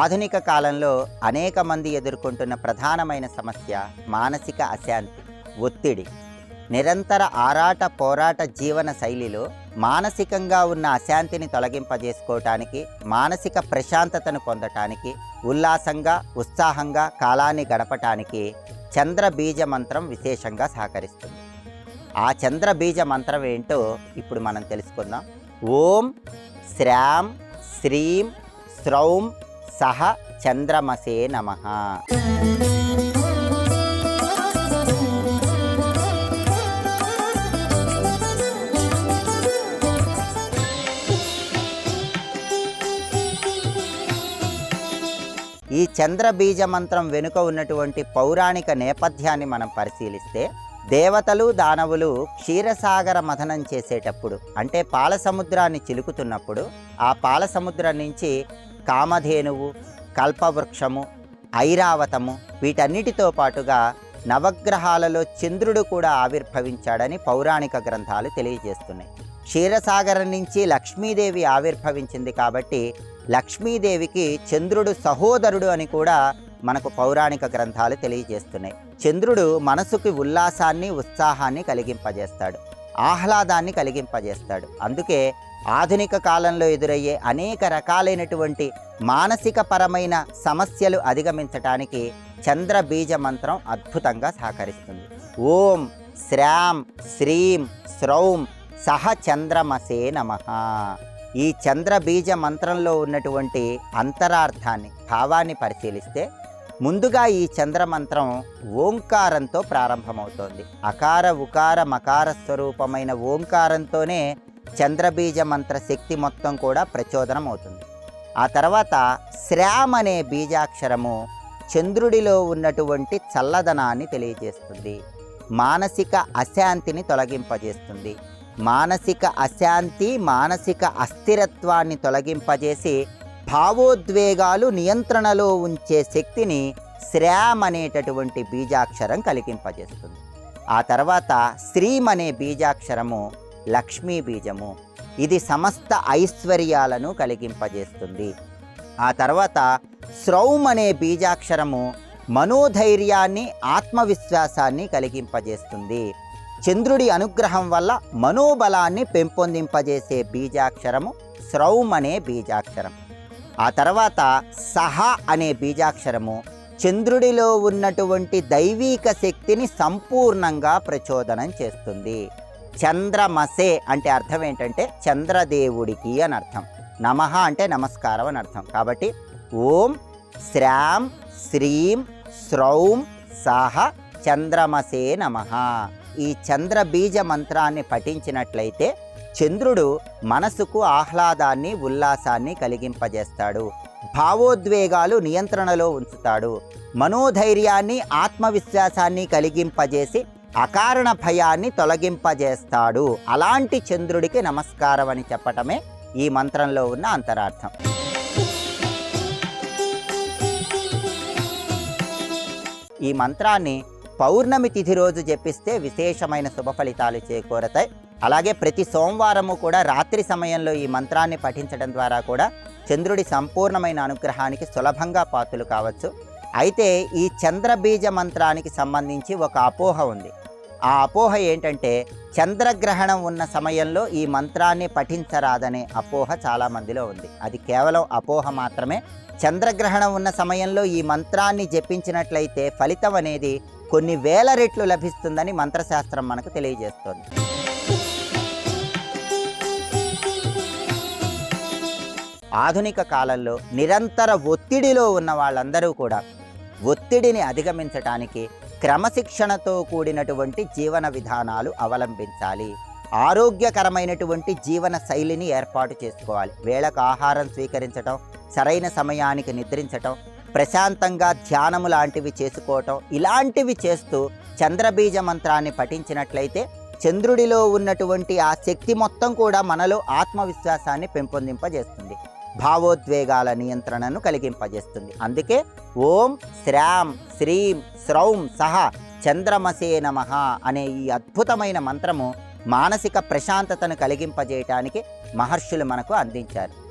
ఆధునిక కాలంలో అనేక మంది ఎదుర్కొంటున్న ప్రధానమైన సమస్య మానసిక అశాంతి, ఒత్తిడి. నిరంతర ఆరాట పోరాట జీవన శైలిలో మానసికంగా ఉన్న అశాంతిని తొలగింపజేసుకోవటానికి, మానసిక ప్రశాంతతను పొందటానికి, ఉల్లాసంగా ఉత్సాహంగా కాలాన్ని గడపటానికి చంద్ర బీజ మంత్రం విశేషంగా సహకరిస్తుంది. ఆ చంద్ర బీజ మంత్రం ఏంటో ఇప్పుడు మనం తెలుసుకుందాం. ఓం శ్రాం శ్రీం శ్రౌం సహ చంద్రమసే నమః. ఈ చంద్ర బీజ మంత్రం వెనుక ఉన్నటువంటి పౌరాణిక నేపథ్యాన్ని మనం పరిశీలిస్తే, దేవతలు దానవులు క్షీరసాగర మథనం చేసేటప్పుడు, అంటే పాల సముద్రాన్ని చిలుకుతున్నప్పుడు, ఆ పాల సముద్రం నుంచి కామధేనువు, కల్పవృక్షము, ఐరావతము వీటన్నిటితో పాటుగా నవగ్రహాలలో చంద్రుడు కూడా ఆవిర్భవించాడని పౌరాణిక గ్రంథాలు తెలియజేస్తున్నాయి. క్షీరసాగరం నుంచి లక్ష్మీదేవి ఆవిర్భవించింది కాబట్టి లక్ష్మీదేవికి చంద్రుడు సహోదరుడు అని కూడా మనకు పౌరాణిక గ్రంథాలు తెలియజేస్తున్నాయి. చంద్రుడు మనసుకి ఉల్లాసాన్ని ఉత్సాహాన్ని కలిగింపజేస్తాడు, ఆహ్లాదాన్ని కలిగింపజేస్తాడు. అందుకే ఆధునిక కాలంలో ఎదురయ్యే అనేక రకాలైనటువంటి మానసిక పరమైన సమస్యలు అధిగమించటానికి చంద్ర బీజ మంత్రం అద్భుతంగా సహకరిస్తుంది. ఓం శ్రాం శ్రీం శ్రౌం సహ చంద్రమసే నమః. ఈ చంద్ర బీజ మంత్రంలో ఉన్నటువంటి అంతరార్థాన్ని, భావాన్ని పరిశీలిస్తే, ముందుగా ఈ చంద్ర మంత్రం ఓంకారంతో ప్రారంభమవుతోంది. అకార ఉకార మకార స్వరూపమైన ఓంకారంతోనే చంద్రబీజ మంత్ర శక్తి మొత్తం కూడా ప్రచోదనం అవుతుంది. ఆ తర్వాత శ్రామ్ అనే బీజాక్షరము చంద్రుడిలో ఉన్నటువంటి చల్లదనాన్ని తెలియజేస్తుంది, మానసిక అశాంతిని తొలగింపజేస్తుంది. మానసిక అశాంతి, మానసిక అస్థిరత్వాన్ని తొలగింపజేసి భావోద్వేగాలు నియంత్రణలో ఉంచే శక్తిని శ్రామ్ అనేటటువంటి బీజాక్షరం కలిగింపజేస్తుంది. ఆ తర్వాత శ్రీం అనే బీజాక్షరము లక్ష్మీ బీజము. ఇది సమస్త ఐశ్వర్యాలను కలిగింపజేస్తుంది. ఆ తర్వాత శ్రౌం అనే బీజాక్షరము మనోధైర్యాన్ని, ఆత్మవిశ్వాసాన్ని కలిగింపజేస్తుంది. చంద్రుడి అనుగ్రహం వల్ల మనోబలాన్ని పెంపొందింపజేసే బీజాక్షరము శ్రౌం అనే బీజాక్షరం. ఆ తర్వాత సహ అనే బీజాక్షరము చంద్రుడిలో ఉన్నటువంటి దైవీక శక్తిని సంపూర్ణంగా ప్రచోదనం చేస్తుంది. చంద్రమసే అంటే అర్థం ఏంటంటే చంద్రదేవుడికి అని అర్థం. నమః అంటే నమస్కారం అని అర్థం. కాబట్టి ఓం శ్రాం శ్రీం శ్రౌం సహ చంద్రమసే నమః. ఈ చంద్ర బీజ మంత్రాన్ని పఠించినట్లయితే చంద్రుడు మనసుకు ఆహ్లాదాన్ని, ఉల్లాసాన్ని కలిగింపజేస్తాడు, భావోద్వేగాలు నియంత్రణలో ఉంచుతాడు, మనోధైర్యాన్ని, ఆత్మవిశ్వాసాన్ని కలిగింపజేసి అకారణ భయాన్ని తొలగింపజేస్తాడు. అలాంటి చంద్రుడికి నమస్కారం అని చెప్పటమే ఈ మంత్రంలో ఉన్న అంతరార్థం. ఈ మంత్రాన్ని పౌర్ణమి తిథి రోజు జపిస్తే విశేషమైన శుభ ఫలితాలు చేకూరతాయి. అలాగే ప్రతి సోమవారము కూడా రాత్రి సమయంలో ఈ మంత్రాన్ని పఠించడం ద్వారా కూడా చంద్రుడి సంపూర్ణమైన అనుగ్రహానికి సులభంగా పాత్రలు కావచ్చు. అయితే ఈ చంద్రబీజ మంత్రానికి సంబంధించి ఒక అపోహ ఉంది. ఆ అపోహ ఏంటంటే, చంద్రగ్రహణం ఉన్న సమయంలో ఈ మంత్రాన్ని పఠించరాదనే అపోహ చాలామందిలో ఉంది. అది కేవలం అపోహ మాత్రమే. చంద్రగ్రహణం ఉన్న సమయంలో ఈ మంత్రాన్ని జపించినట్లయితే ఫలితం అనేది కొన్ని వేల రెట్లు లభిస్తుందని మంత్రశాస్త్రం మనకు తెలియజేస్తోంది. ఆధునిక కాలంలో నిరంతర ఒత్తిడిలో ఉన్న వాళ్ళందరూ కూడా ఒత్తిడిని అధిగమించటానికి క్రమశిక్షణతో కూడినటువంటి జీవన విధానాలు అవలంబించాలి. ఆరోగ్యకరమైనటువంటి జీవన శైలిని ఏర్పాటు చేసుకోవాలి. వేళకు ఆహారం స్వీకరించటం, సరైన సమయానికి నిద్రించటం, ప్రశాంతంగా ధ్యానము లాంటివి చేసుకోవటం, ఇలాంటివి చేస్తూ చంద్రబీజ మంత్రాన్ని పఠించినట్లయితే చంద్రుడిలో ఉన్నటువంటి ఆ శక్తి మొత్తం కూడా మనలో ఆత్మవిశ్వాసాన్ని పెంపొందింపజేస్తుంది, భావోద్వేగాల నియంత్రణను కలిగింపజేస్తుంది. అందుకే ఓం శ్రాం శ్రీం శ్రౌం సహ చంద్రమసే నమః అనే ఈ అద్భుతమైన మంత్రము మానసిక ప్రశాంతతను కలిగింపజేయటానికి మహర్షులు మనకు అందించారు.